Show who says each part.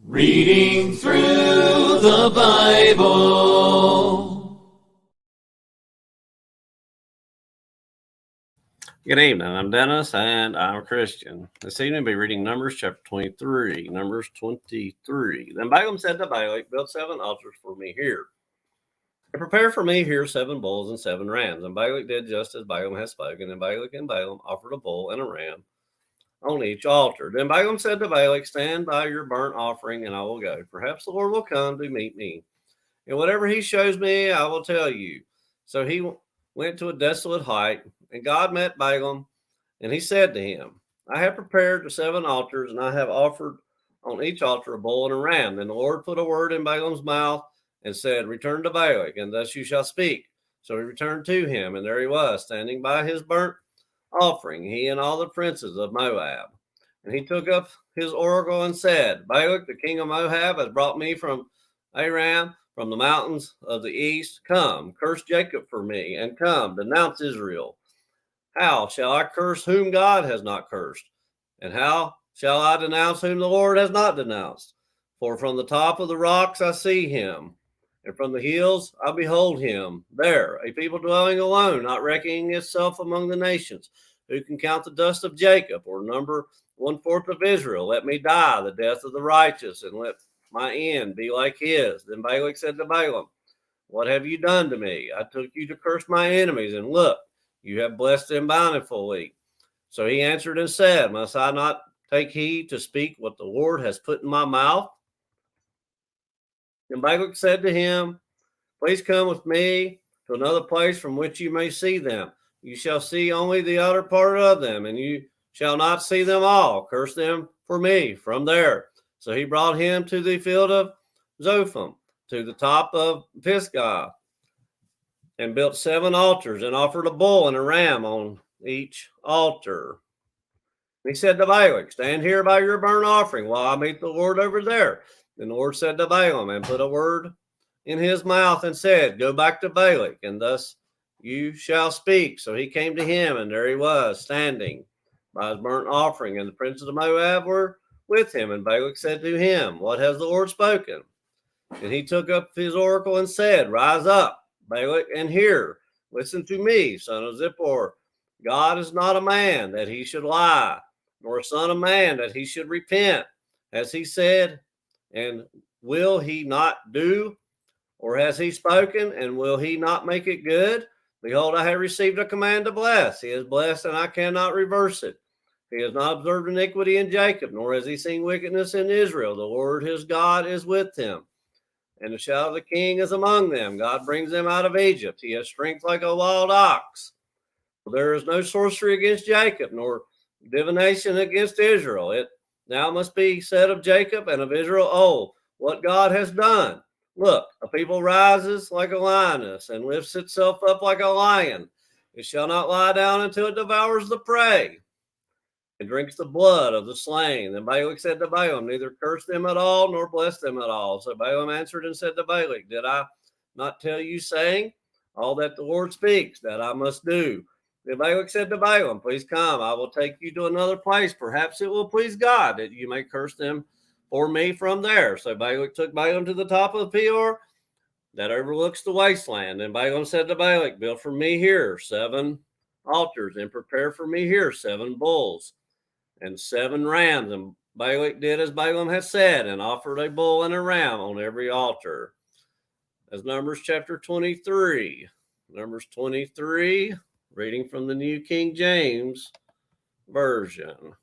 Speaker 1: Reading through the Bible.
Speaker 2: Good evening. I'm Dennis, and I'm a Christian. This evening, I'll be reading Numbers chapter 23. Numbers 23. Then Balaam said to Balak, "Build 7 altars for me here, and prepare for me here 7 bulls and 7 rams." And Balak did just as Balaam had spoken, and Balak and Balaam offered a bull and a ram on each altar. Then Balaam said to Balak, "Stand by your burnt offering, and I will go. Perhaps the Lord will come to meet me. And whatever he shows me, I will tell you." So he went to a desolate height, and God met Balaam, and he said to him, "I have prepared the 7 altars, and I have offered on each altar a bull and a ram." Then the Lord put a word in Balaam's mouth and said, "Return to Balak, and thus you shall speak." So he returned to him, and there he was, standing by his burnt offering, he and all the princes of Moab. And he took up his oracle and said, "Balak, the king of Moab, has brought me from Aram, from the mountains of the east. Come, curse Jacob for me, and come, denounce Israel. How shall I curse whom God has not cursed? And how shall I denounce whom the Lord has not denounced? For from the top of the rocks I see him, and from the hills I behold him. There, a people dwelling alone, not reckoning itself among the nations. Who can count the dust of Jacob, or number 1/4 of Israel? Let me die the death of the righteous, and let my end be like his." Then Balak said to Balaam, "What have you done to me? I took you to curse my enemies, and look, you have blessed them bountifully." So he answered and said, "Must I not take heed to speak what the Lord has put in my mouth?" And Balak said to him, "Please come with me to another place from which you may see them. You shall see only the outer part of them, and you shall not see them all. Curse them for me from there." So he brought him to the field of Zophim, to the top of Pisgah, and built 7 altars, and offered a bull and a ram on each altar. He said to Balak, "Stand here by your burnt offering while I meet the Lord over there." Then the Lord said to Balaam, and put a word in his mouth, and said, "Go back to Balak, and thus you shall speak." So he came to him, and there he was, standing by his burnt offering, and the princes of Moab were with him. And Balak said to him, "What has the Lord spoken?" And he took up his oracle and said, "Rise up, Balak, and hear. Listen to me, son of Zippor. God is not a man that he should lie, nor a son of man that he should repent. Has he said, and will he not do? Or has he spoken, and will he not make it good? Behold, I have received a command to bless. He is blessed, and I cannot reverse it. He has not observed iniquity in Jacob, nor has he seen wickedness in Israel. The Lord his God is with him, and the shout of the king is among them. God brings them out of Egypt. He has strength like a wild ox. There is no sorcery against Jacob, nor divination against Israel. It now must be said of Jacob and of Israel, oh, what God has done. Look, a people rises like a lioness and lifts itself up like a lion. It shall not lie down until it devours the prey and drinks the blood of the slain. Then Balak said to Balaam, "Neither curse them at all, nor bless them at all." So Balaam answered and said to Balak, "Did I not tell you, saying, all that the Lord speaks, that I must do?" Then Balak said to Balaam, "Please come, I will take you to another place. Perhaps it will please God that you may curse them for me from there." So Balak took Balaam to the top of the Peor that overlooks the wasteland. And Balaam said to Balak, "Build for me here 7 altars, and prepare for me here 7 bulls and 7 rams." And Balak did as Balaam had said, and offered a bull and a ram on every altar. As Numbers chapter 23. Numbers 23, reading from the New King James Version.